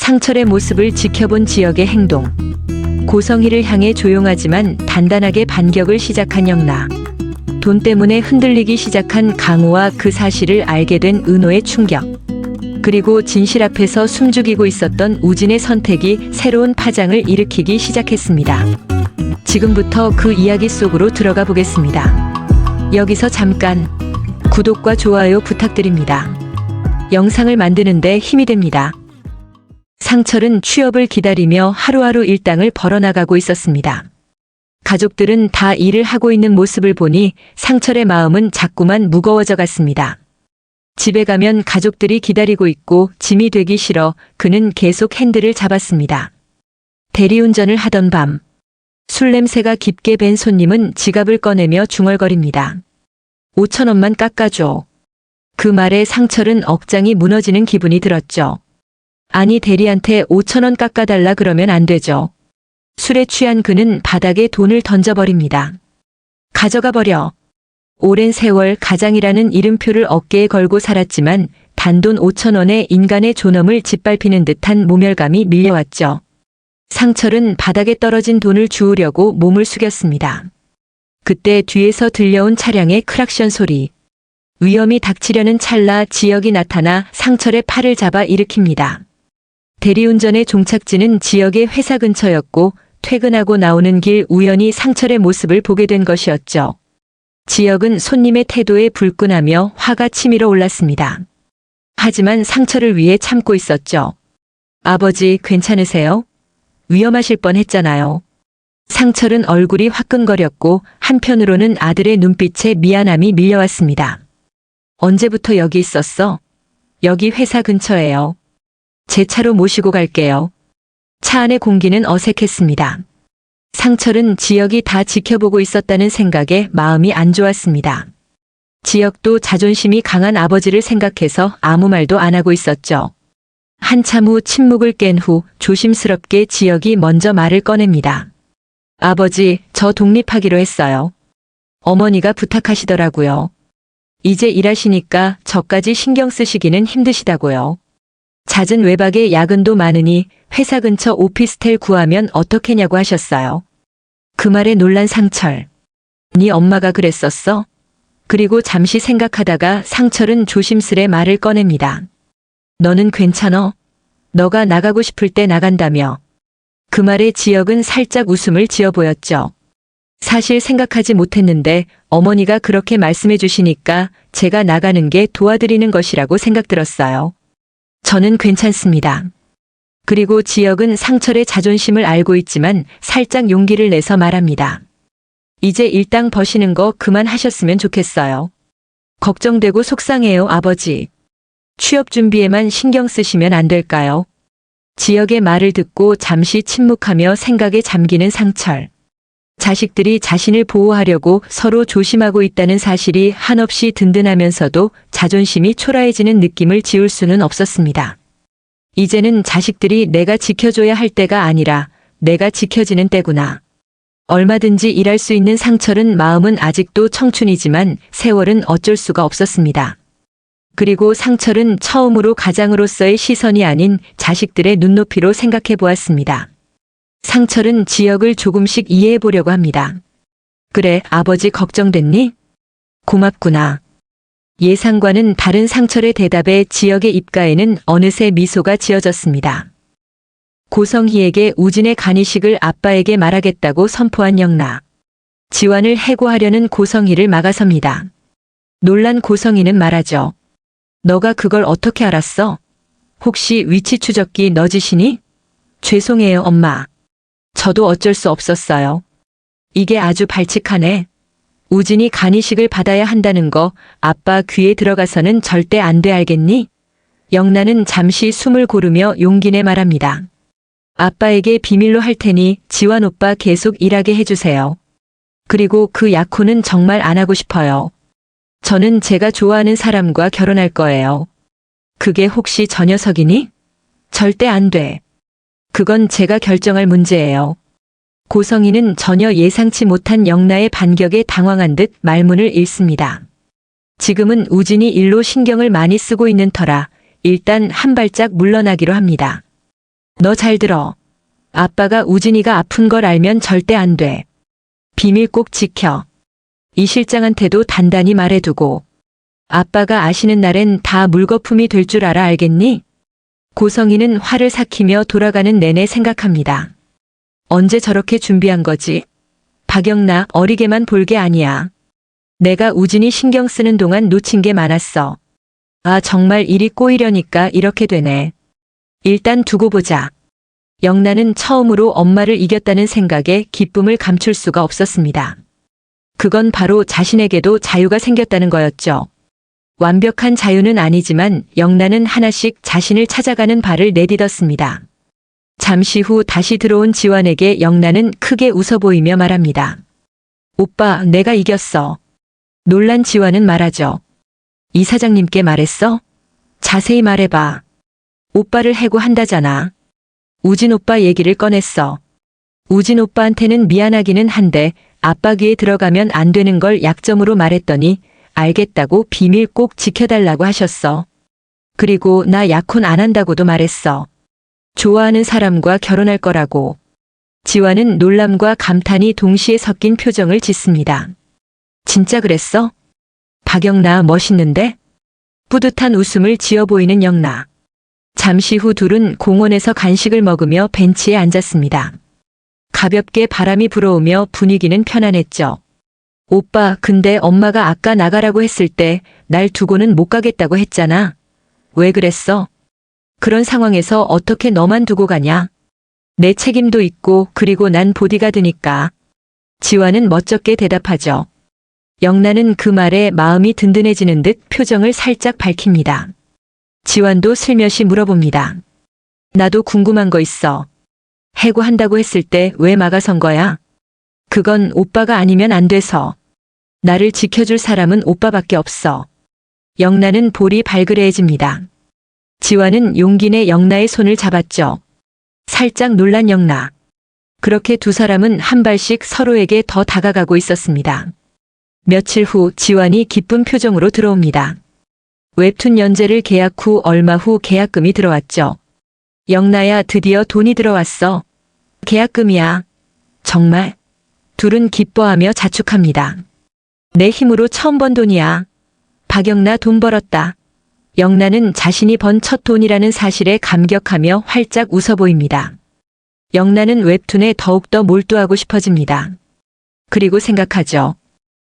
상철의 모습을 지켜본 지역의 행동. 고성희를 향해 조용하지만 단단하게 반격을 시작한 영나. 돈 때문에 흔들리기 시작한 강우와 그 사실을 알게 된 은호의 충격. 그리고 진실 앞에서 숨죽이고 있었던 우진의 선택이 새로운 파장을 일으키기 시작했습니다. 지금부터 그 이야기 속으로 들어가 보겠습니다. 여기서 잠깐 구독과 좋아요 부탁드립니다. 영상을 만드는데 힘이 됩니다. 상철은 취업을 기다리며 하루하루 일당을 벌어나가고 있었습니다. 가족들은 다 일을 하고 있는 모습을 보니 상철의 마음은 자꾸만 무거워져 갔습니다. 집에 가면 가족들이 기다리고 있고 짐이 되기 싫어 그는 계속 핸들을 잡았습니다. 대리운전을 하던 밤, 술 냄새가 깊게 밴 손님은 지갑을 꺼내며 중얼거립니다. 5,000원만 깎아줘. 그 말에 상철은 억장이 무너지는 기분이 들었죠. 아니, 대리한테 5,000원 깎아달라 그러면 안 되죠. 술에 취한 그는 바닥에 돈을 던져버립니다. 가져가 버려. 오랜 세월 가장이라는 이름표를 어깨에 걸고 살았지만 단돈 5,000원에 인간의 존엄을 짓밟히는 듯한 모멸감이 밀려왔죠. 상철은 바닥에 떨어진 돈을 주우려고 몸을 숙였습니다. 그때 뒤에서 들려온 차량의 크락션 소리. 위험이 닥치려는 찰나 지역이 나타나 상철의 팔을 잡아 일으킵니다. 대리운전의 종착지는 지역의 회사 근처였고 퇴근하고 나오는 길 우연히 상철의 모습을 보게 된 것이었죠. 지역은 손님의 태도에 불끈하며 화가 치밀어 올랐습니다. 하지만 상철을 위해 참고 있었죠. 아버지, 괜찮으세요? 위험하실 뻔했잖아요. 상철은 얼굴이 화끈거렸고 한편으로는 아들의 눈빛에 미안함이 밀려왔습니다. 언제부터 여기 있었어? 여기 회사 근처예요. 제 차로 모시고 갈게요. 차 안의 공기는 어색했습니다. 상철은 지역이 다 지켜보고 있었다는 생각에 마음이 안 좋았습니다. 지역도 자존심이 강한 아버지를 생각해서 아무 말도 안 하고 있었죠. 한참 후 침묵을 깬 후 조심스럽게 지역이 먼저 말을 꺼냅니다. 아버지, 저 독립하기로 했어요. 어머니가 부탁하시더라고요. 이제 일하시니까 저까지 신경 쓰시기는 힘드시다고요. 잦은 외박에 야근도 많으니 회사 근처 오피스텔 구하면 어떻게냐고 하셨어요. 그 말에 놀란 상철. 네 엄마가 그랬었어? 그리고 잠시 생각하다가 상철은 조심스레 말을 꺼냅니다. 너는 괜찮어? 너가 나가고 싶을 때 나간다며. 그 말에 지역은 살짝 웃음을 지어 보였죠. 사실 생각하지 못했는데 어머니가 그렇게 말씀해 주시니까 제가 나가는 게 도와드리는 것이라고 생각들었어요. 저는 괜찮습니다. 그리고 지역은 상철의 자존심을 알고 있지만 살짝 용기를 내서 말합니다. 이제 일당 버시는 거 그만하셨으면 좋겠어요. 걱정되고 속상해요, 아버지. 취업 준비에만 신경 쓰시면 안 될까요? 지역의 말을 듣고 잠시 침묵하며 생각에 잠기는 상철. 자식들이 자신을 보호하려고 서로 조심하고 있다는 사실이 한없이 든든하면서도 자존심이 초라해지는 느낌을 지울 수는 없었습니다. 이제는 자식들이 내가 지켜줘야 할 때가 아니라 내가 지켜지는 때구나. 얼마든지 일할 수 있는 상철은 마음은 아직도 청춘이지만 세월은 어쩔 수가 없었습니다. 그리고 상철은 처음으로 가장으로서의 시선이 아닌 자식들의 눈높이로 생각해 보았습니다. 상철은 지역을 조금씩 이해해 보려고 합니다. 그래, 아버지 걱정됐니? 고맙구나. 예상과는 다른 상철의 대답에 지역의 입가에는 어느새 미소가 지어졌습니다. 고성희에게 우진의 간이식을 아빠에게 말하겠다고 선포한 영나. 지환을 해고하려는 고성희를 막아섭니다. 놀란 고성희는 말하죠. 너가 그걸 어떻게 알았어? 혹시 위치 추적기 너 짓이니? 죄송해요, 엄마. 저도 어쩔 수 없었어요. 이게 아주 발칙하네. 우진이 간이식을 받아야 한다는 거 아빠 귀에 들어가서는 절대 안 돼, 알겠니? 영나는 잠시 숨을 고르며 용기 내 말합니다. 아빠에게 비밀로 할 테니 지환 오빠 계속 일하게 해주세요. 그리고 그 약혼은 정말 안 하고 싶어요. 저는 제가 좋아하는 사람과 결혼할 거예요. 그게 혹시 저 녀석이니? 절대 안 돼. 그건 제가 결정할 문제예요. 고성희는 전혀 예상치 못한 영나의 반격에 당황한 듯 말문을 잃습니다. 지금은 우진이 일로 신경을 많이 쓰고 있는 터라 일단 한 발짝 물러나기로 합니다. 너 잘 들어. 아빠가 우진이가 아픈 걸 알면 절대 안 돼. 비밀 꼭 지켜. 이 실장한테도 단단히 말해두고. 아빠가 아시는 날엔 다 물거품이 될 줄 알겠니? 고성이는 화를 삭히며 돌아가는 내내 생각합니다. 언제 저렇게 준비한 거지? 박영나, 어리게만 볼 게 아니야. 내가 우진이 신경 쓰는 동안 놓친 게 많았어. 아, 정말 일이 꼬이려니까 이렇게 되네. 일단 두고 보자. 영나는 처음으로 엄마를 이겼다는 생각에 기쁨을 감출 수가 없었습니다. 그건 바로 자신에게도 자유가 생겼다는 거였죠. 완벽한 자유는 아니지만 영나는 하나씩 자신을 찾아가는 발을 내딛었습니다. 잠시 후 다시 들어온 지환에게 영나는 크게 웃어 보이며 말합니다. 오빠, 내가 이겼어. 놀란 지환은 말하죠. 이 사장님께 말했어? 자세히 말해봐. 오빠를 해고한다잖아. 우진 오빠 얘기를 꺼냈어. 우진 오빠한테는 미안하기는 한데 아빠 귀에 들어가면 안 되는 걸 약점으로 말했더니 알겠다고 비밀 꼭 지켜달라고 하셨어. 그리고 나 약혼 안 한다고도 말했어. 좋아하는 사람과 결혼할 거라고. 지환은 놀람과 감탄이 동시에 섞인 표정을 짓습니다. 진짜 그랬어? 박영나, 멋있는데? 뿌듯한 웃음을 지어 보이는 영나. 잠시 후 둘은 공원에서 간식을 먹으며 벤치에 앉았습니다. 가볍게 바람이 불어오며 분위기는 편안했죠. 오빠, 근데 엄마가 아까 나가라고 했을 때 날 두고는 못 가겠다고 했잖아. 왜 그랬어? 그런 상황에서 어떻게 너만 두고 가냐? 내 책임도 있고 그리고 난 보디가드니까. 지환은 멋쩍게 대답하죠. 영나는 그 말에 마음이 든든해지는 듯 표정을 살짝 밝힙니다. 지환도 슬며시 물어봅니다. 나도 궁금한 거 있어. 해고한다고 했을 때 왜 막아선 거야? 그건 오빠가 아니면 안 돼서. 나를 지켜줄 사람은 오빠밖에 없어. 영나는 볼이 발그레해집니다. 지환은 용기 내 영나의 손을 잡았죠. 살짝 놀란 영나. 그렇게 두 사람은 한 발씩 서로에게 더 다가가고 있었습니다. 며칠 후 지환이 기쁜 표정으로 들어옵니다. 웹툰 연재를 계약 후 얼마 후 계약금이 들어왔죠. 영나야, 드디어 돈이 들어왔어. 계약금이야. 정말? 둘은 기뻐하며 자축합니다. 내 힘으로 처음 번 돈이야. 박영나, 돈 벌었다. 영나는 자신이 번 첫 돈이라는 사실에 감격하며 활짝 웃어 보입니다. 영나는 웹툰에 더욱더 몰두하고 싶어집니다. 그리고 생각하죠.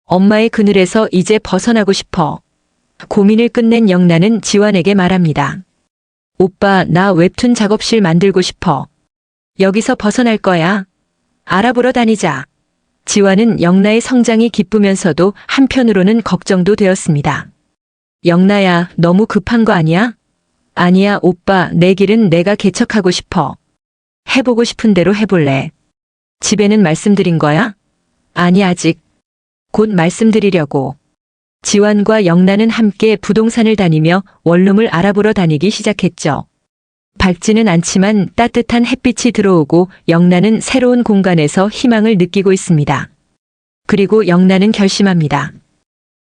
엄마의 그늘에서 이제 벗어나고 싶어. 고민을 끝낸 영나는 지환에게 말합니다. 오빠, 나 웹툰 작업실 만들고 싶어. 여기서 벗어날 거야. 알아보러 다니자. 지환은 영나의 성장이 기쁘면서도 한편으로는 걱정도 되었습니다. 영나야, 너무 급한 거 아니야? 아니야, 오빠, 내 길은 내가 개척하고 싶어. 해보고 싶은 대로 해볼래. 집에는 말씀드린 거야? 아니, 아직. 곧 말씀드리려고. 지환과 영나는 함께 부동산을 다니며 원룸을 알아보러 다니기 시작했죠. 밝지는 않지만 따뜻한 햇빛이 들어오고 영나는 새로운 공간에서 희망을 느끼고 있습니다. 그리고 영나는 결심합니다.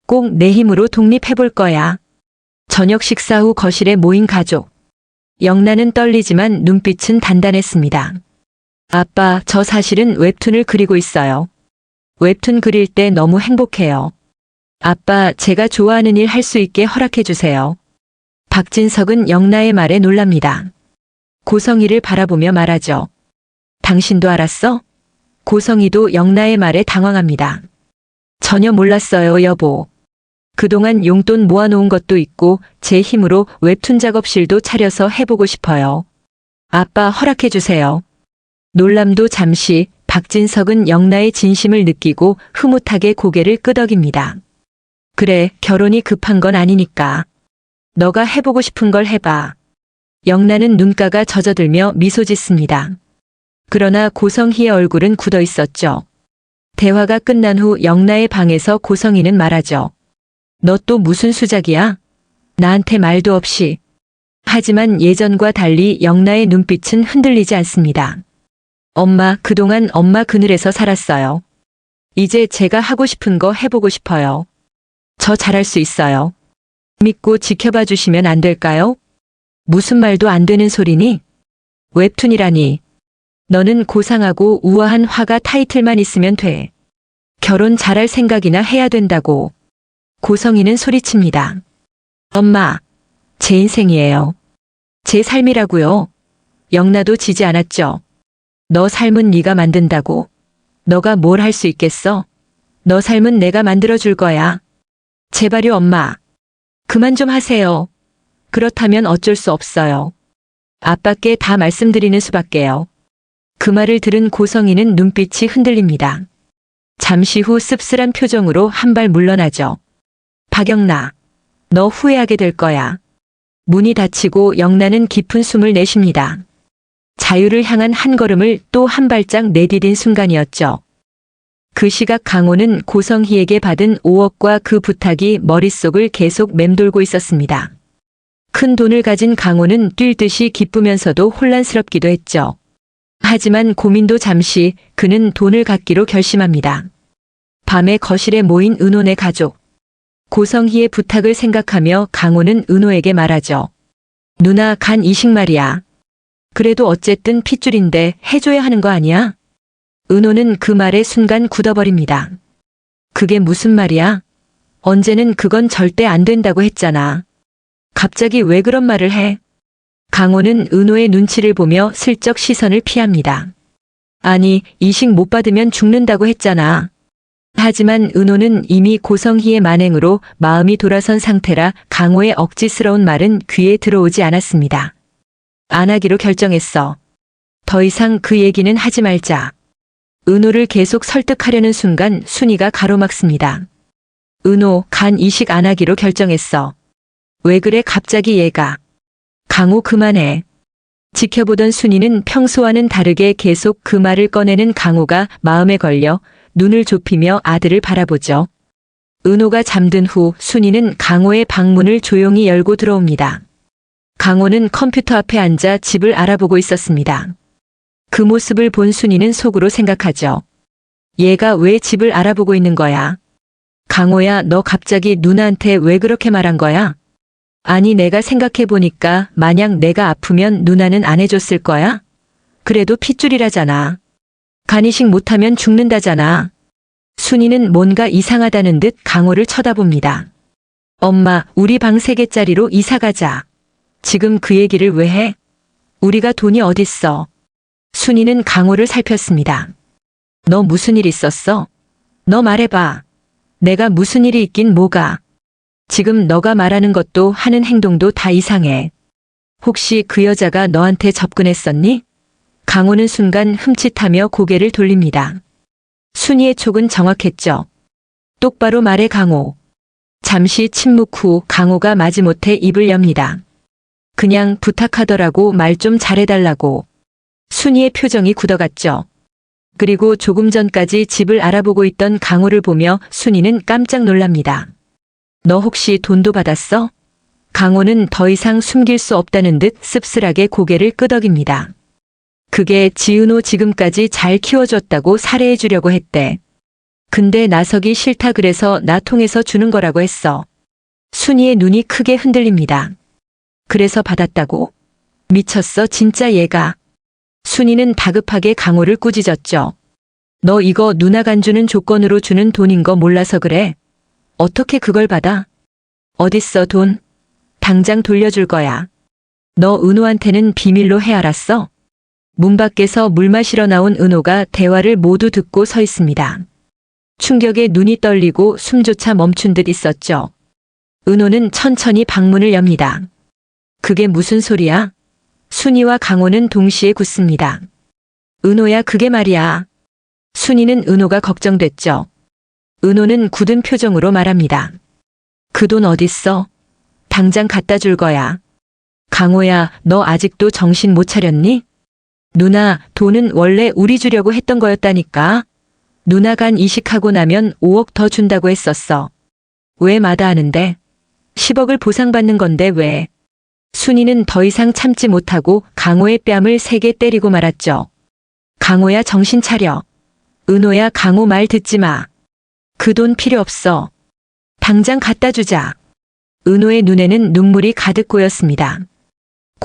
꼭 내 힘으로 독립해볼 거야. 저녁 식사 후 거실에 모인 가족. 영나는 떨리지만 눈빛은 단단했습니다. 아빠, 저 사실은 웹툰을 그리고 있어요. 웹툰 그릴 때 너무 행복해요. 아빠, 제가 좋아하는 일 할 수 있게 허락해 주세요. 박진석은 영나의 말에 놀랍니다. 고성이를 바라보며 말하죠. 당신도 알았어? 고성이도 영나의 말에 당황합니다. 전혀 몰랐어요, 여보. 그동안 용돈 모아놓은 것도 있고 제 힘으로 웹툰 작업실도 차려서 해보고 싶어요. 아빠, 허락해 주세요. 놀람도 잠시, 박진석은 영나의 진심을 느끼고 흐뭇하게 고개를 끄덕입니다. 그래, 결혼이 급한 건 아니니까. 너가 해보고 싶은 걸 해봐. 영나는 눈가가 젖어들며 미소 짓습니다. 그러나 고성희의 얼굴은 굳어 있었죠. 대화가 끝난 후 영나의 방에서 고성희는 말하죠. 너 또 무슨 수작이야? 나한테 말도 없이. 하지만 예전과 달리 영나의 눈빛은 흔들리지 않습니다. 엄마, 그동안 엄마 그늘에서 살았어요. 이제 제가 하고 싶은 거 해보고 싶어요. 저 잘할 수 있어요. 믿고 지켜봐 주시면 안 될까요? 무슨 말도 안 되는 소리니? 웹툰이라니. 너는 고상하고 우아한 화가 타이틀만 있으면 돼. 결혼 잘할 생각이나 해야 된다고. 고성희는 소리칩니다. 엄마, 제 인생이에요. 제 삶이라고요. 영나도 지지 않았죠. 너 삶은 네가 만든다고. 너가 뭘 할 수 있겠어? 너 삶은 내가 만들어줄 거야. 제발요, 엄마. 그만 좀 하세요. 그렇다면 어쩔 수 없어요. 아빠께 다 말씀드리는 수밖에요. 그 말을 들은 고성희는 눈빛이 흔들립니다. 잠시 후 씁쓸한 표정으로 한 발 물러나죠. 박영나, 너 후회하게 될 거야. 문이 닫히고 영나는 깊은 숨을 내쉽니다. 자유를 향한 한 걸음을 또 한 발짝 내디딘 순간이었죠. 그 시각 강호는 고성희에게 받은 5억과 그 부탁이 머릿속을 계속 맴돌고 있었습니다. 큰 돈을 가진 강호는 뛸 듯이 기쁘면서도 혼란스럽기도 했죠. 하지만 고민도 잠시 그는 돈을 갖기로 결심합니다. 밤에 거실에 모인 은혼의 가족. 고성희의 부탁을 생각하며 강호는 은호에게 말하죠. 누나 간 이식 말이야. 그래도 어쨌든 핏줄인데 해줘야 하는 거 아니야? 은호는 그 말에 순간 굳어버립니다. 그게 무슨 말이야? 언제는 그건 절대 안 된다고 했잖아. 갑자기 왜 그런 말을 해? 강호는 은호의 눈치를 보며 슬쩍 시선을 피합니다. 아니, 이식 못 받으면 죽는다고 했잖아. 하지만 은호는 이미 고성희의 만행으로 마음이 돌아선 상태라 강호의 억지스러운 말은 귀에 들어오지 않았습니다. 안 하기로 결정했어. 더 이상 그 얘기는 하지 말자. 은호를 계속 설득하려는 순간 순이가 가로막습니다. 은호, 간 이식 안 하기로 결정했어. 왜 그래 갑자기 얘가. 강호 그만해. 지켜보던 순이는 평소와는 다르게 계속 그 말을 꺼내는 강호가 마음에 걸려 눈을 좁히며 아들을 바라보죠. 은호가 잠든 후 순이는 강호의 방문을 조용히 열고 들어옵니다. 강호는 컴퓨터 앞에 앉아 집을 알아보고 있었습니다. 그 모습을 본 순이는 속으로 생각하죠. 얘가 왜 집을 알아보고 있는 거야? 강호야, 너 갑자기 누나한테 왜 그렇게 말한 거야? 아니, 내가 생각해보니까 만약 내가 아프면 누나는 안 해줬을 거야? 그래도 핏줄이라잖아. 간이식 못하면 죽는다잖아. 순이는 뭔가 이상하다는 듯 강호를 쳐다봅니다. 엄마, 우리 방 3개짜리로 이사 가자. 지금 그 얘기를 왜 해? 우리가 돈이 어딨어? 순이는 강호를 살폈습니다. 너 무슨 일 있었어? 너 말해봐. 내가 무슨 일이 있긴 뭐가. 지금 너가 말하는 것도 하는 행동도 다 이상해. 혹시 그 여자가 너한테 접근했었니? 강호는 순간 흠칫하며 고개를 돌립니다. 순이의 촉은 정확했죠. 똑바로 말해 강호. 잠시 침묵 후 강호가 마지못해 입을 엽니다. 그냥 부탁하더라고 말 좀 잘해달라고. 순이의 표정이 굳어갔죠. 그리고 조금 전까지 집을 알아보고 있던 강호를 보며 순이는 깜짝 놀랍니다. 너 혹시 돈도 받았어? 강호는 더 이상 숨길 수 없다는 듯 씁쓸하게 고개를 끄덕입니다. 그게 지은호 지금까지 잘 키워줬다고 살해해 주려고 했대. 근데 나서기 싫다 그래서 나 통해서 주는 거라고 했어. 순이의 눈이 크게 흔들립니다. 그래서 받았다고? 미쳤어 진짜 얘가. 순이는 다급하게 강호를 꾸짖었죠. 너 이거 누나 간주는 조건으로 주는 돈인 거 몰라서 그래. 어떻게 그걸 받아? 어딨어 돈? 당장 돌려줄 거야. 너 은호한테는 비밀로 해 알았어? 문 밖에서 물 마시러 나온 은호가 대화를 모두 듣고 서 있습니다. 충격에 눈이 떨리고 숨조차 멈춘 듯 있었죠. 은호는 천천히 방문을 엽니다. 그게 무슨 소리야? 순이와 강호는 동시에 굳습니다. 은호야 그게 말이야. 순이는 은호가 걱정됐죠. 은호는 굳은 표정으로 말합니다. 그 돈 어딨어? 당장 갖다 줄 거야. 강호야, 너 아직도 정신 못 차렸니? 누나, 돈은 원래 우리 주려고 했던 거였다니까. 누나 간 이식하고 나면 5억 더 준다고 했었어. 왜 마다하는데? 10억을 보상받는 건데 왜? 순이는 더 이상 참지 못하고 강호의 뺨을 세게 때리고 말았죠. 강호야 정신 차려. 은호야 강호 말 듣지 마. 그 돈 필요 없어. 당장 갖다 주자. 은호의 눈에는 눈물이 가득 고였습니다.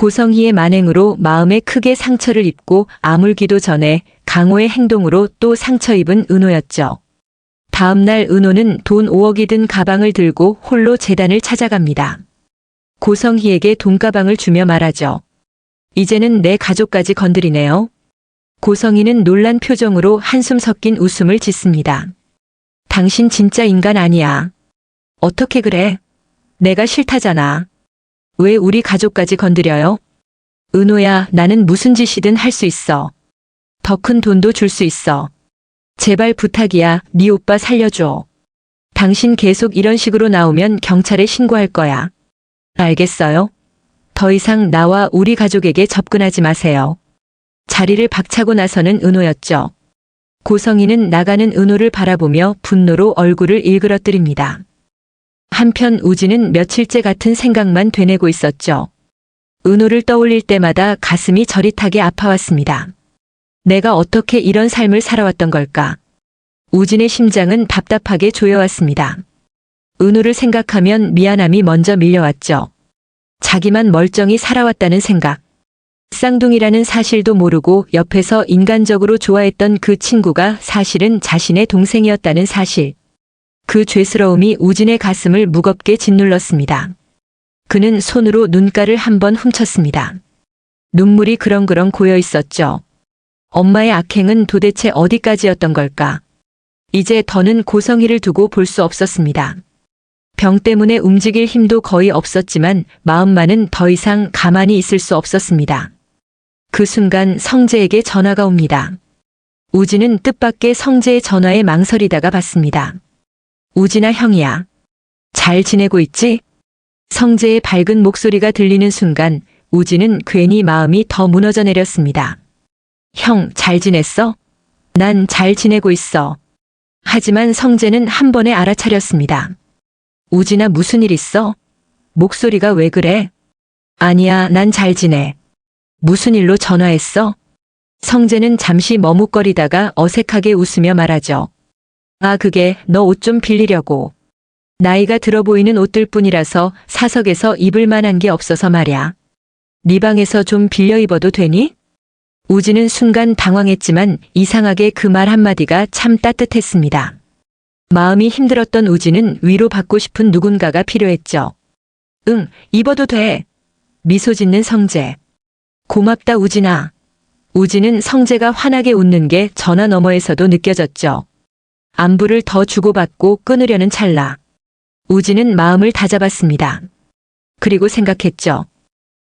고성희의 만행으로 마음에 크게 상처를 입고 아물기도 전에 강호의 행동으로 또 상처 입은 은호였죠. 다음 날 은호는 돈 5억이 든 가방을 들고 홀로 재단을 찾아갑니다. 고성희에게 돈가방을 주며 말하죠. 이제는 내 가족까지 건드리네요. 고성희는 놀란 표정으로 한숨 섞인 웃음을 짓습니다. 당신 진짜 인간 아니야. 어떻게 그래? 내가 싫다잖아. 왜 우리 가족까지 건드려요? 은호야, 나는 무슨 짓이든 할 수 있어. 더 큰 돈도 줄 수 있어. 제발 부탁이야, 네 오빠 살려줘. 당신 계속 이런 식으로 나오면 경찰에 신고할 거야. 알겠어요? 더 이상 나와 우리 가족에게 접근하지 마세요. 자리를 박차고 나서는 은호였죠. 고성희는 나가는 은호를 바라보며 분노로 얼굴을 일그러뜨립니다. 한편 우진은 며칠째 같은 생각만 되뇌고 있었죠. 은호를 떠올릴 때마다 가슴이 저릿하게 아파왔습니다. 내가 어떻게 이런 삶을 살아왔던 걸까? 우진의 심장은 답답하게 조여왔습니다. 은호를 생각하면 미안함이 먼저 밀려왔죠. 자기만 멀쩡히 살아왔다는 생각. 쌍둥이라는 사실도 모르고 옆에서 인간적으로 좋아했던 그 친구가 사실은 자신의 동생이었다는 사실. 그 죄스러움이 우진의 가슴을 무겁게 짓눌렀습니다. 그는 손으로 눈가를 한번 훔쳤습니다. 눈물이 그렁그렁 고여 있었죠. 엄마의 악행은 도대체 어디까지였던 걸까? 이제 더는 고성희를 두고 볼 수 없었습니다. 병 때문에 움직일 힘도 거의 없었지만 마음만은 더 이상 가만히 있을 수 없었습니다. 그 순간 성재에게 전화가 옵니다. 우진은 뜻밖의 성재의 전화에 망설이다가 받습니다. 우진아, 형이야. 잘 지내고 있지? 성재의 밝은 목소리가 들리는 순간 우진은 괜히 마음이 더 무너져 내렸습니다. 형, 잘 지냈어? 난 잘 지내고 있어. 하지만 성재는 한 번에 알아차렸습니다. 우진아, 무슨 일 있어? 목소리가 왜 그래? 아니야, 난 잘 지내. 무슨 일로 전화했어? 성재는 잠시 머뭇거리다가 어색하게 웃으며 말하죠. 아, 그게 너 옷 좀 빌리려고. 나이가 들어 보이는 옷들 뿐이라서 사석에서 입을 만한 게 없어서 말야. 네 방에서 좀 빌려 입어도 되니? 우진은 순간 당황했지만 이상하게 그 말 한마디가 참 따뜻했습니다. 마음이 힘들었던 우진은 위로받고 싶은 누군가가 필요했죠. 응, 입어도 돼. 미소 짓는 성재. 고맙다, 우진아. 우진은 성재가 환하게 웃는 게 전화 너머에서도 느껴졌죠. 안부를 더 주고받고 끊으려는 찰나. 우진은 마음을 다잡았습니다. 그리고 생각했죠.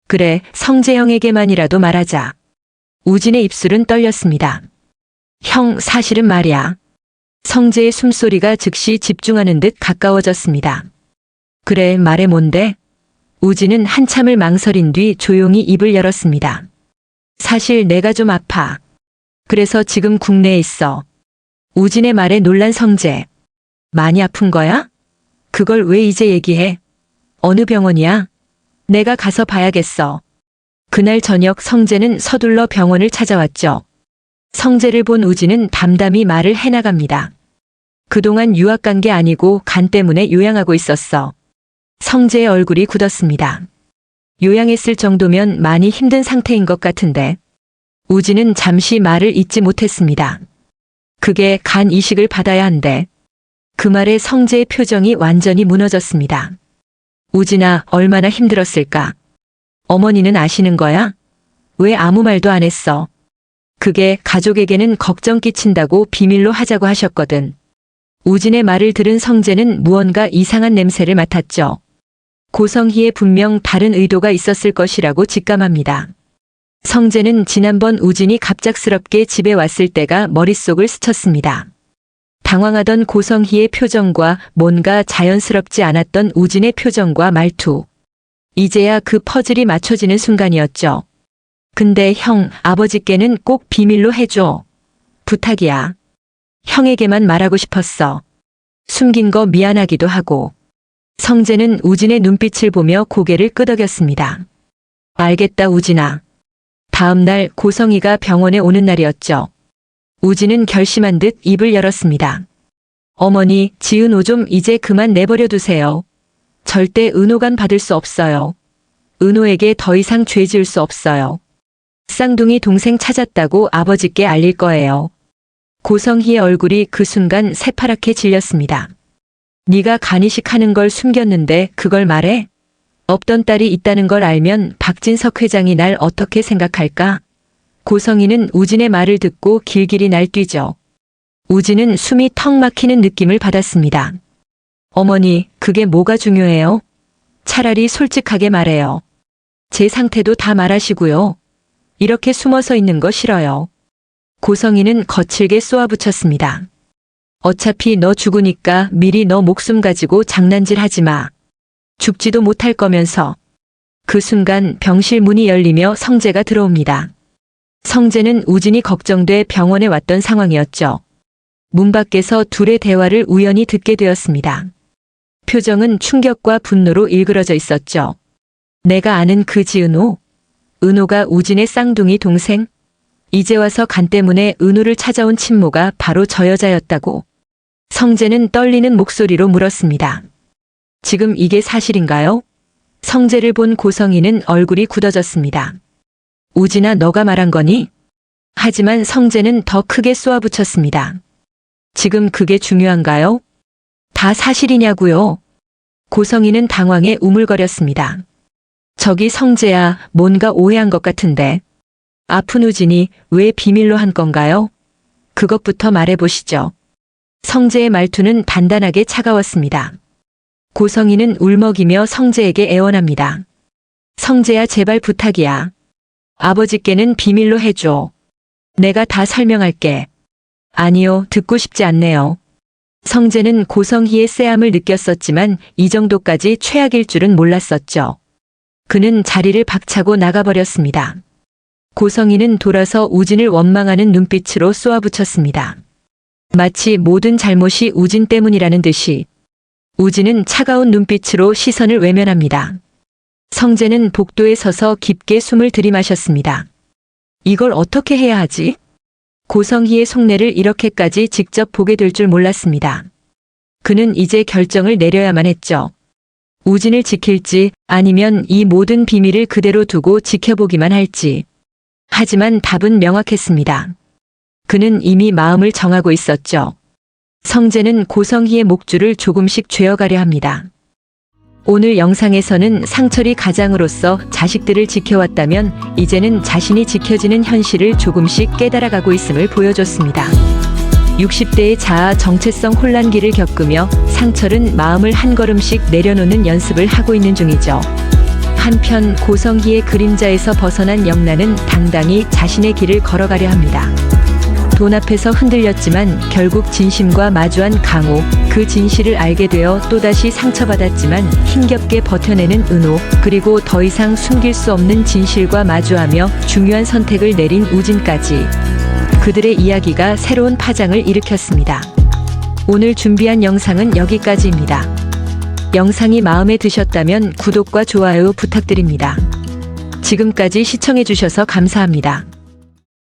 그래, 성재 형에게만이라도 말하자. 우진의 입술은 떨렸습니다. 형, 사실은 말이야. 성재의 숨소리가 즉시 집중하는 듯 가까워졌습니다. 그래, 말해, 뭔데? 우진은 한참을 망설인 뒤 조용히 입을 열었습니다. 사실 내가 좀 아파. 그래서 지금 국내에 있어. 우진의 말에 놀란 성재. 많이 아픈 거야? 그걸 왜 이제 얘기해? 어느 병원이야? 내가 가서 봐야겠어. 그날 저녁 성재는 서둘러 병원을 찾아왔죠. 성재를 본 우진은 담담히 말을 해나갑니다. 그동안 유학 간 게 아니고 간 때문에 요양하고 있었어. 성재의 얼굴이 굳었습니다. 요양했을 정도면 많이 힘든 상태인 것 같은데. 우진은 잠시 말을 잇지 못했습니다. 그게 간 이식을 받아야 한대. 그 말에 성재의 표정이 완전히 무너졌습니다. 우진아, 얼마나 힘들었을까? 어머니는 아시는 거야? 왜 아무 말도 안 했어? 그게 가족에게는 걱정 끼친다고 비밀로 하자고 하셨거든. 우진의 말을 들은 성재는 무언가 이상한 냄새를 맡았죠. 고성희에 분명 다른 의도가 있었을 것이라고 직감합니다. 성재는 지난번 우진이 갑작스럽게 집에 왔을 때가 머릿속을 스쳤습니다. 당황하던 고성희의 표정과 뭔가 자연스럽지 않았던 우진의 표정과 말투. 이제야 그 퍼즐이 맞춰지는 순간이었죠. 근데 형, 아버지께는 꼭 비밀로 해줘. 부탁이야. 형에게만 말하고 싶었어. 숨긴 거 미안하기도 하고. 성재는 우진의 눈빛을 보며 고개를 끄덕였습니다. 알겠다, 우진아. 다음 날 고성희가 병원에 오는 날이었죠. 우진은 결심한 듯 입을 열었습니다. 어머니, 지은호 좀 이제 그만 내버려 두세요. 절대 은호감 받을 수 없어요. 은호에게 더 이상 죄 지을 수 없어요. 쌍둥이 동생 찾았다고 아버지께 알릴 거예요. 고성희의 얼굴이 그 순간 새파랗게 질렸습니다. 네가 간이식 하는 걸 숨겼는데 그걸 말해? 없던 딸이 있다는 걸 알면 박진석 회장이 날 어떻게 생각할까? 고성희는 우진의 말을 듣고 길길이 날뛰죠. 우진은 숨이 턱 막히는 느낌을 받았습니다. 어머니, 그게 뭐가 중요해요? 차라리 솔직하게 말해요. 제 상태도 다 말하시고요. 이렇게 숨어서 있는 거 싫어요. 고성희는 거칠게 쏘아붙였습니다. 어차피 너 죽으니까 미리 너 목숨 가지고 장난질 하지 마. 죽지도 못할 거면서. 그 순간 병실 문이 열리며 성재가 들어옵니다. 성재는 우진이 걱정돼 병원에 왔던 상황이었죠. 문 밖에서 둘의 대화를 우연히 듣게 되었습니다. 표정은 충격과 분노로 일그러져 있었죠. 내가 아는 그 지은호? 은호가 우진의 쌍둥이 동생? 이제 와서 간 때문에 은호를 찾아온 친모가 바로 저 여자였다고. 성재는 떨리는 목소리로 물었습니다. 지금 이게 사실인가요? 성재를 본 고성희는 얼굴이 굳어졌습니다. 우진아, 너가 말한 거니? 하지만 성재는 더 크게 쏘아붙였습니다. 지금 그게 중요한가요? 다 사실이냐고요? 고성희는 당황해 우물거렸습니다. 저기 성재야, 뭔가 오해한 것 같은데. 아픈 우진이 왜 비밀로 한 건가요? 그것부터 말해보시죠. 성재의 말투는 단단하게 차가웠습니다. 고성희는 울먹이며 성재에게 애원합니다. 성재야, 제발 부탁이야. 아버지께는 비밀로 해줘. 내가 다 설명할게. 아니요, 듣고 싶지 않네요. 성재는 고성희의 쎄함을 느꼈었지만 이 정도까지 최악일 줄은 몰랐었죠. 그는 자리를 박차고 나가버렸습니다. 고성희는 돌아서 우진을 원망하는 눈빛으로 쏘아붙였습니다. 마치 모든 잘못이 우진 때문이라는 듯이. 우진은 차가운 눈빛으로 시선을 외면합니다. 성재는 복도에 서서 깊게 숨을 들이마셨습니다. 이걸 어떻게 해야 하지? 고성희의 속내를 이렇게까지 직접 보게 될 줄 몰랐습니다. 그는 이제 결정을 내려야만 했죠. 우진을 지킬지 아니면 이 모든 비밀을 그대로 두고 지켜보기만 할지. 하지만 답은 명확했습니다. 그는 이미 마음을 정하고 있었죠. 성재는 고성희의 목줄을 조금씩 죄어가려 합니다. 오늘 영상에서는 상철이 가장으로서 자식들을 지켜왔다면 이제는 자신이 지켜지는 현실을 조금씩 깨달아가고 있음을 보여줬습니다. 60대의 자아 정체성 혼란기를 겪으며 상철은 마음을 한 걸음씩 내려놓는 연습을 하고 있는 중이죠. 한편 고성희의 그림자에서 벗어난 영란은 당당히 자신의 길을 걸어가려 합니다. 돈 앞에서 흔들렸지만 결국 진심과 마주한 강호, 그 진실을 알게 되어 또다시 상처받았지만 힘겹게 버텨내는 은호, 그리고 더 이상 숨길 수 없는 진실과 마주하며 중요한 선택을 내린 우진까지. 그들의 이야기가 새로운 파장을 일으켰습니다. 오늘 준비한 영상은 여기까지입니다. 영상이 마음에 드셨다면 구독과 좋아요 부탁드립니다. 지금까지 시청해주셔서 감사합니다.